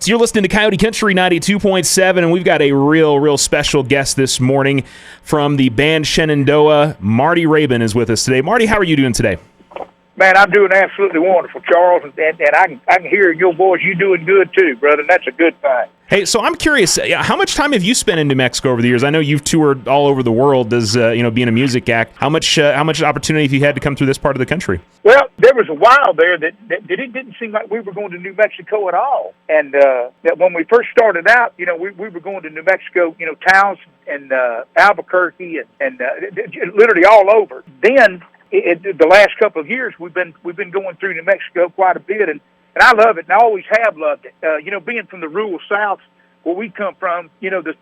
So you're listening to Coyote Country 92.7, and we've got a real special guest this morning from the band Shenandoah. Marty Raybon is with us today. Marty, how are you doing today? Man, I'm doing absolutely wonderful, Charles, and I can hear your voice. You doing good too, brother, and that's a good thing. Hey, so I'm curious, how much time have you spent in New Mexico over the years? I know you've toured all over the world as being a music act. How much opportunity have you had to come through this part of the country? Well, there was a while there that it didn't seem like we were going to New Mexico at all. And that when we first started out, we were going to New Mexico, towns and Albuquerque and literally all over. Then the last couple of years, we've been going through New Mexico quite a bit, and I love it, and I always have loved it. Being from the rural South, where we come from, the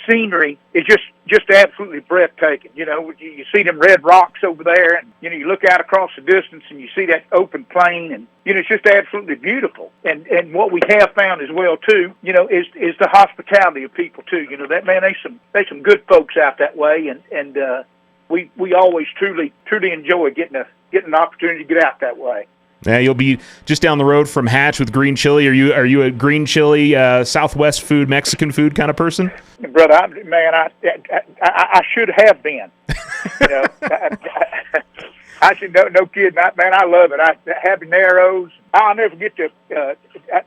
scenery is just absolutely breathtaking. You see them red rocks over there, and you look out across the distance, and you see that open plain, and it's just absolutely beautiful. And what we have found as well too, is the hospitality of people too. That man, they some good folks out that way, and we always truly enjoy getting an opportunity to get out that way. Yeah, you'll be just down the road from Hatch with green chili. Are you a green chili, Southwest food, Mexican food kind of person? Brother, I should have been. I said, no kidding. I love it. Habaneros. I'll never forget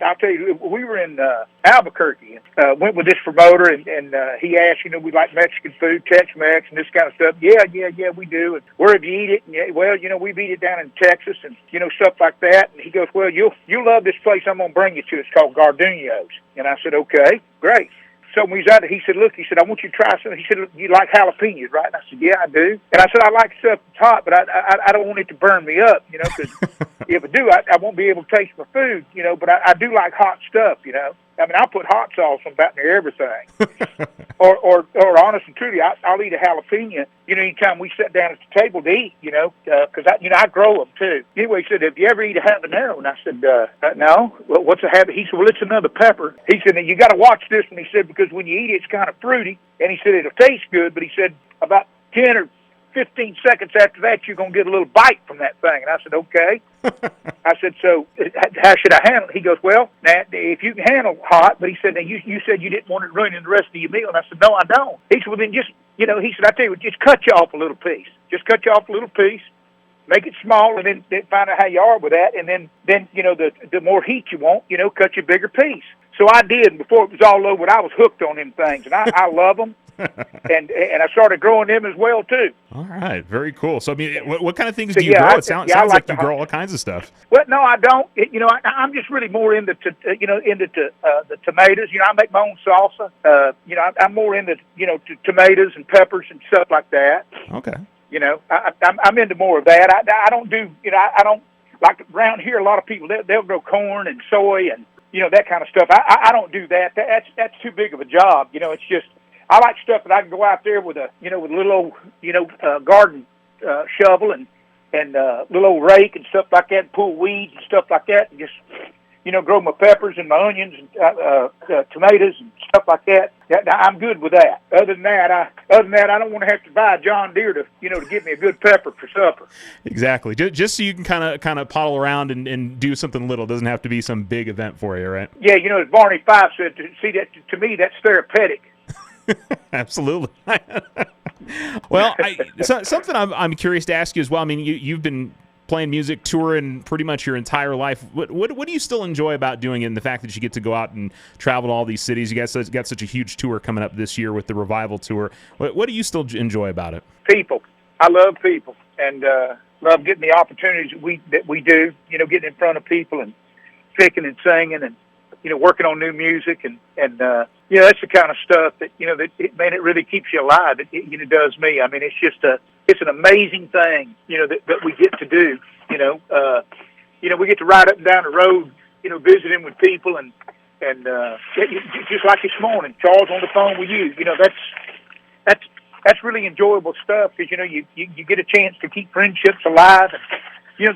I'll tell you, we were in Albuquerque, went with this promoter, and he asked, we like Mexican food, Tex-Mex, and this kind of stuff. Yeah, we do. And where have you eat it? And well, we've eat it down in Texas, and stuff like that. And he goes, well, you'll love this place I'm gonna bring you to. It's called Gardenia's. And I said, okay, great. So when we was out there, he said, I want you to try something. He said, you like jalapenos, right? And I said, yeah, I do. And I said, I like stuff that's hot, but I don't want it to burn me up, because if I do, I won't be able to taste my food, but I do like hot stuff, I'll put hot sauce on about near everything. or honest and truly, I'll eat a jalapeno, anytime we sit down at the table to eat, because I grow them too. Anyway, he said, have you ever eat a habanero? And I said, no. Well, what's a habanero? He said, well, it's another pepper. He said, you got to watch this one. He said, because when you eat it, it's kind of fruity. And he said, it'll taste good, but he said, about 10 or 15 seconds after that, you're going to get a little bite from that thing. And I said, okay. I said, so how should I handle it? He goes, well, now, if you can handle hot, but he said, now, you said you didn't want it ruining the rest of your meal. And I said, no, I don't. He said, well, then just, he said, I tell you what, just cut you off a little piece. Just cut you off a little piece, make it small, and then find out how you are with that. And then the more heat you want, cut you a bigger piece. So I did, and before it was all over, I was hooked on them things, and I love them. and I started growing them as well too. All right, very cool. So I mean, what kind of things do you grow? It sounds like you grow all kinds of stuff. Well, no, I don't. I'm just really more into the tomatoes. I make my own salsa. I'm more into tomatoes and peppers and stuff like that. Okay. I'm into more of that. I don't do I don't like around here. A lot of people they'll grow corn and soy and that kind of stuff. I don't do that. That's too big of a job. It's just. I like stuff that I can go out there with with a little old, garden shovel and little old rake and stuff like that, and pull weeds and stuff like that, and just grow my peppers and my onions and tomatoes and stuff like that. I'm good with that. Other than that, I don't want to have to buy a John Deere to get me a good pepper for supper. Exactly. Just so you can kind of poddle around and do something little. It doesn't have to be some big event for you, right? Yeah, as Barney Fife said, to me that's therapeutic. Absolutely. Well, something I'm curious to ask you as well. I mean, you've been playing music, touring pretty much your entire life. What do you still enjoy about doing it, and the fact that you get to go out and travel to all these cities? You guys got such a huge tour coming up this year with the Revival Tour. What do you still enjoy about it? People. I love people, and love getting the opportunities that we do, getting in front of people and picking and singing and working on new music and that's the kind of stuff that it really keeps you alive. It does me. I mean, it's an amazing thing, that we get to do. We get to ride up and down the road, visiting with people and just like this morning, Charles on the phone with you. That's really enjoyable stuff because you get a chance to keep friendships alive. And,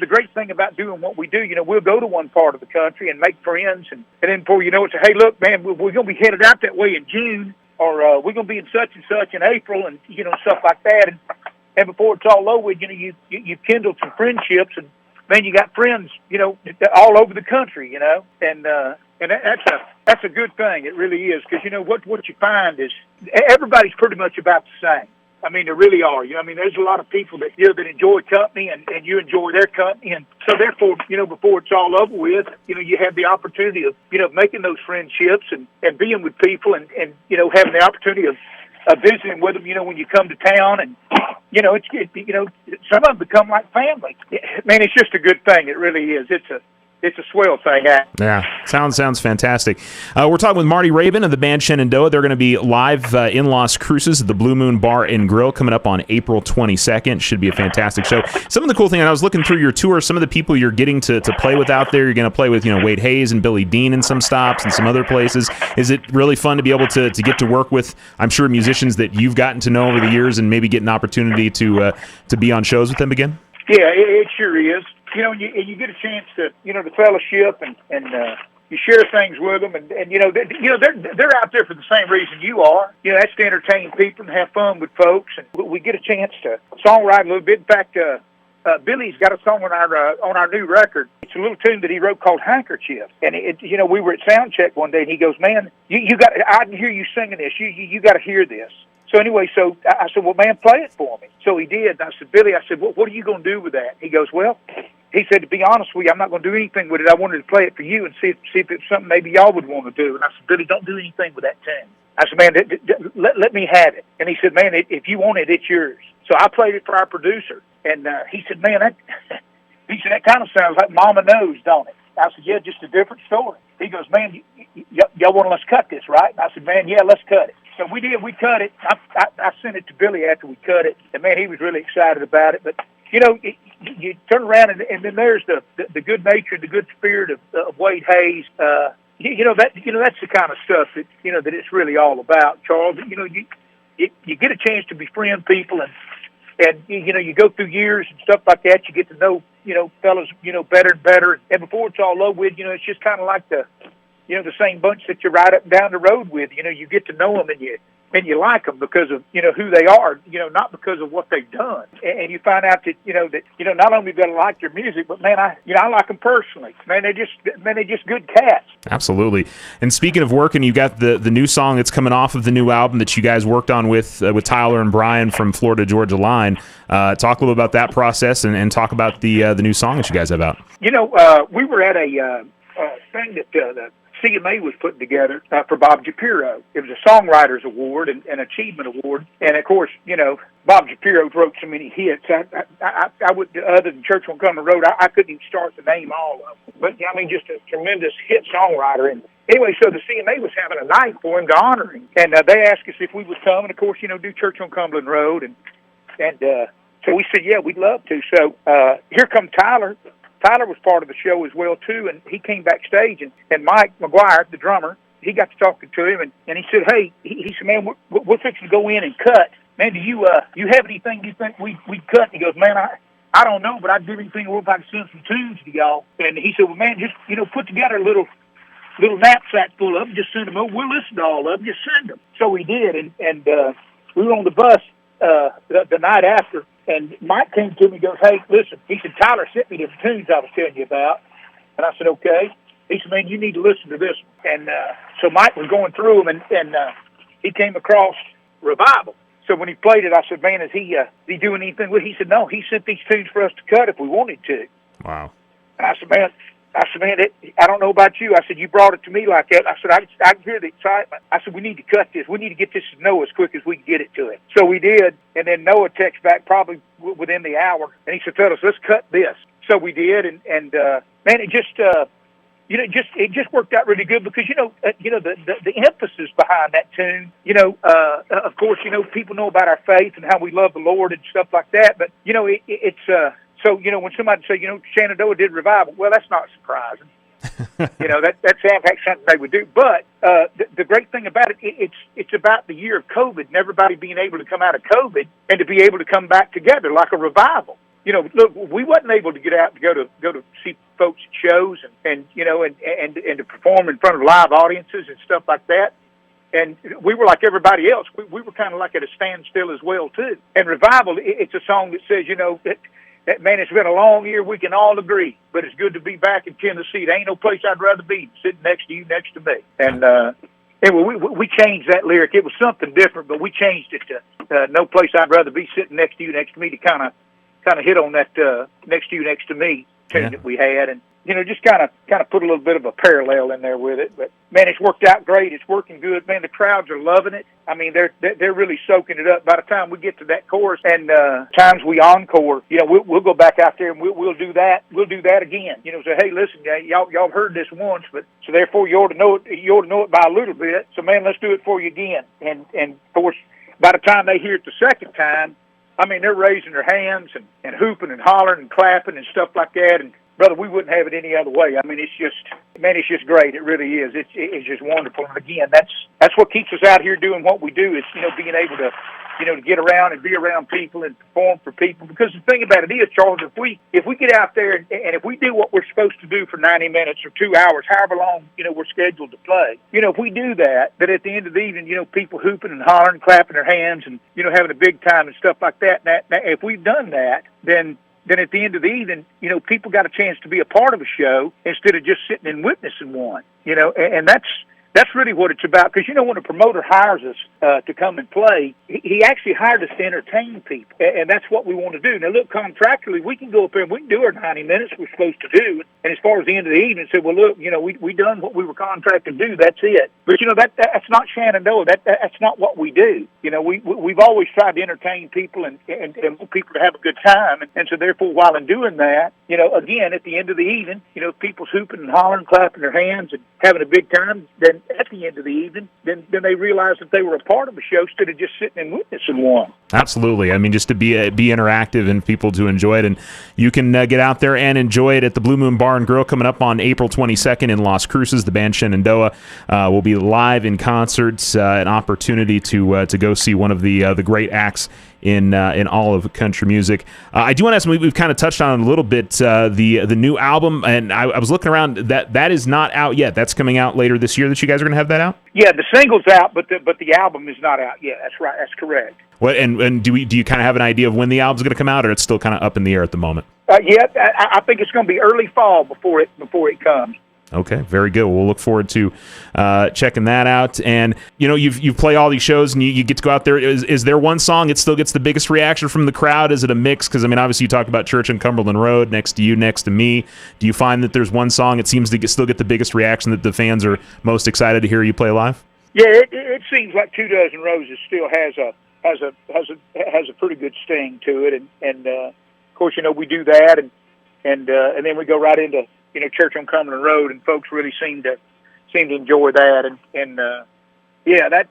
the great thing about doing what we do, we'll go to one part of the country and make friends, and then before you know it, say, hey, look, man, we're going to be headed out that way in June, or we're going to be in such and such in April, and, stuff like that. And before it's all over, you've kindled some friendships, and, man, you got friends, all over the country, and And that's a good thing. It really is, because what you find is everybody's pretty much about the same. I mean, they really are. There's a lot of people that that enjoy company, and you enjoy their company, and so therefore, before it's all over with, you have the opportunity of making those friendships and being with people, and having the opportunity of visiting with them. When you come to town, and some of them become like family. Man, it's just a good thing. It really is. It's a swell thing. Yeah, sounds fantastic. We're talking with Marty Raybon of the band Shenandoah. They're going to be live in Las Cruces at the Blue Moon Bar and Grill coming up on April 22nd. Should be a fantastic show. Some of the cool thing, and I was looking through your tour, some of the people you're getting to play with out there, you're going to play with Wade Hayes and Billy Dean in some stops and some other places. Is it really fun to be able to get to work with, I'm sure, musicians that you've gotten to know over the years, and maybe get an opportunity to be on shows with them again? Yeah, it sure is. You get a chance to, the fellowship and you share things with them, and they're out there for the same reason you are. That's to entertain people and have fun with folks, and we get a chance to songwrite a little bit. In fact, Billy's got a song on our new record. It's a little tune that he wrote called Handkerchief, and we were at sound check one day, and he goes, "Man, I can hear you singing this. You got to hear this." So anyway, I said, "Well, man, play it for me." So he did. And I said, "Billy," I said, what are you going to do with that? He goes, "Well," he said, "to be honest with you, I'm not going to do anything with it. I wanted to play it for you and see if it's something maybe y'all would want to do." And I said, "Billy, don't do anything with that tune." I said, "Man, let me have it." And he said, "Man, if you want it, it's yours." So I played it for our producer, and he said, "Man, that kind of sounds like Mama Knows, don't it?" I said, "Yeah, just a different story." He goes, "Man, y'all want to let's cut this, right?" And I said, "Man, yeah, let's cut it." So we did. We cut it. I sent it to Billy after we cut it, and man, he was really excited about it. But you turn around, and then there's the good nature, the good spirit of Wade Hayes. That's the kind of stuff that that it's really all about, Charles. You get a chance to befriend people, and you go through years and stuff like that. You get to know fellas better and better, and before it's all over with, it's just kind of like the same bunch that you ride up and down the road with. You get to know them, and you like them because of who they are, not because of what they've done. And you find out that not only do I like their music, but man, I like them personally. Man, they're just good cats. Absolutely. And speaking of working, you got the new song that's coming off of the new album that you guys worked on with Tyler and Brian from Florida Georgia Line. Talk a little about that process, and talk about the new song that you guys have out. We were at a thing that the CMA was putting together for Bob Shapiro. It was a Songwriters Award and an Achievement Award. And, of course, Bob Shapiro wrote so many hits. I would, other than Church on Cumberland Road, I couldn't even start to name all of them. But, just a tremendous hit songwriter. And anyway, so the CMA was having a night for him to honor him. And they asked us if we would come and, of course, do Church on Cumberland Road. And so we said, yeah, we'd love to. So here come Tyler. Tyler was part of the show as well, too, and he came backstage, and Mike McGuire, the drummer, he got to talking to him, and he said, "Hey," he said, "Man, we're fixing to go in and cut. Man, do you have anything you think we'd cut?" And he goes, "Man, I don't know, but I'd do anything if I could send some tunes to y'all." And he said, "Well, man, just, put together a little knapsack full of them, just send them over. We'll listen to all of them, just send them." So we did, and we were on the bus the night after, and Mike came to me and goes, "Hey, listen," he said, "Tyler sent me the tunes I was telling you about." And I said, "Okay." He said, "Man, you need to listen to this one." And so Mike was going through them, and he came across Revival. So when he played it, I said, "Man, is he doing anything with it?" He said, "No, he sent these tunes for us to cut if we wanted to." Wow. And I said, man, I don't know about you. I said, you brought it to me like that. I said, I can hear the excitement. I said, we need to cut this. We need to get this to Noah as quick as we can get it to him. So we did, and then Noah texted back probably within the hour, and he said, fellas, let's cut this. So we did, and man, it just worked out really good because the emphasis behind that tune. Of course, people know about our faith and how we love the Lord and stuff like that. But it's so when somebody say Shenandoah did Revival, well, that's not surprising. That sounds like something they would do. But the great thing about it, it's about the year of COVID and everybody being able to come out of COVID and to be able to come back together like a revival. Look, we wasn't able to get out and go to see folks at shows and to perform in front of live audiences and stuff like that. And we were like everybody else. We were kind of like at a standstill as well too. And Revival, it's a song that says, man, it's been a long year. We can all agree, but it's good to be back in Tennessee. There ain't no place I'd rather be than sitting next to you, next to me. And anyway, we changed that lyric. It was something different, but we changed it to no place I'd rather be sitting next to you, next to me, to kind of hit on that next to you, next to me tune that we had, and just kind of put a little bit of a parallel in there with it. But man, it's worked out great. It's working good. Man, the crowds are loving it. I mean, they're really soaking it up. By the time we get to that chorus, and times we encore, we'll go back out there and we'll do that. We'll do that again. Say, hey, listen, y'all heard this once, but so therefore you ought to know it. You ought to know it by a little bit. So man, let's do it for you again. And of course, by the time they hear it the second time, I mean, they're raising their hands and hooping and hollering and clapping and stuff like that. And brother, we wouldn't have it any other way. I mean, it's just great. It really is. It's just wonderful. And again, that's what keeps us out here doing what we do, is, being able to, to get around and be around people and perform for people. Because the thing about it is, Charles, if we get out there and if we do what we're supposed to do for 90 minutes or 2 hours, however long, we're scheduled to play, if we do that, then at the end of the evening, people hooping and hollering, clapping their hands and, having a big time and stuff like that. Now, if we've done that, then at the end of the evening, people got a chance to be a part of a show instead of just sitting and witnessing one, and that's really what it's about. Because, when a promoter hires us to come and play, he actually hired us to entertain people, and that's what we want to do. Now, look, contractually, we can go up there and we can do our 90 minutes we're supposed to do, and as far as the end of the evening, say, well, look, we done what we were contracted to do. That's it. But that's not Shenandoah. That's not what we do. We've always tried to entertain people and want people to have a good time, and so therefore, while in doing that, again, at the end of the evening, people's hooping and hollering, clapping their hands and having a big time, then at the end of the evening, then they realized that they were a part of a show instead of just sitting and witnessing one. Absolutely. I mean, just to be interactive and people to enjoy it. And you can get out there and enjoy it at the Blue Moon Bar and Grill coming up on April 22nd in Las Cruces. The band Shenandoah will be live in concerts, an opportunity to go see one of the great acts in all of country music. I do want to ask, we've kind of touched on it a little bit, the new album, and I was looking around, that is not out yet. That's coming out later this year that you guys are going to have that out? Yeah, the single's out, but the album is not out yet. That's right. That's correct. What and do you kind of have an idea of when the album's going to come out, or it's still kind of up in the air at the moment? Yeah, I think it's going to be early fall before it comes. Okay, very good. We'll look forward to checking that out. And you play all these shows, and you get to go out there. Is there one song that still gets the biggest reaction from the crowd? Is it a mix? Because obviously you talked about Church on Cumberland Road, Next to You, Next to Me. Do you find that there's one song that seems to still get the biggest reaction, that the fans are most excited to hear you play live? Yeah, it seems like 2 Dozen Roses still has a pretty good sting to it, and of course we do that, and then we go right into Church on Cumberland Road, and folks really seem to enjoy that, and yeah, that's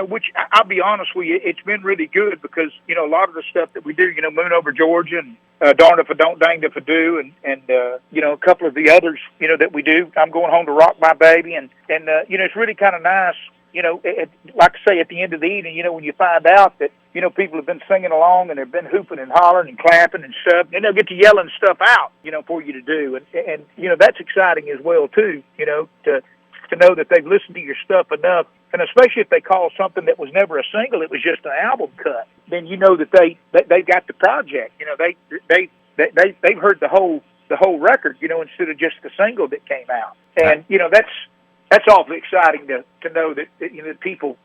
which I'll be honest with you, it's been really good, because a lot of the stuff that we do, Moon Over Georgia and Darn If I Don't, Danged If I Do, and a couple of the others that we do. I'm Going Home to Rock My Baby, and it's really kind of nice. Like I say, at the end of the evening, when you find out that, people have been singing along and they've been hooping and hollering and clapping and stuff, and they'll get to yelling stuff out, for you to do. And that's exciting as well, too, to know that they've listened to your stuff enough. And especially if they call something that was never a single, it was just an album cut, then that they've got the project. They've heard the whole record, instead of just the single that came out. And, that's awfully exciting to know that people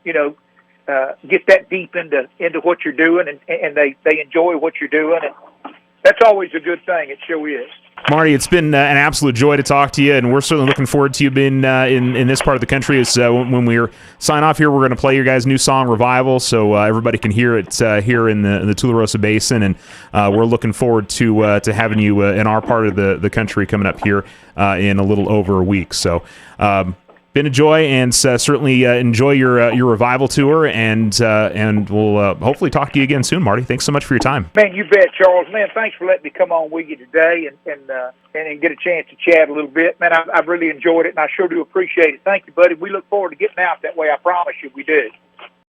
get that deep into what you're doing, and they enjoy what you're doing, and that's always a good thing. It sure is. Marty, it's been an absolute joy to talk to you, and we're certainly looking forward to you being in this part of the country. When we sign off here, we're going to play your guys' new song, Revival, so everybody can hear it here in the Tularosa Basin, and we're looking forward to having you in our part of the country coming up here in a little over a week. So been a joy, and certainly enjoy your revival tour, and we'll hopefully talk to you again soon, Marty. Thanks so much for your time. Man, you bet, Charles. Man, thanks for letting me come on with you today and get a chance to chat a little bit. Man, I've really enjoyed it, and I sure do appreciate it. Thank you, buddy. We look forward to getting out that way. I promise you we do.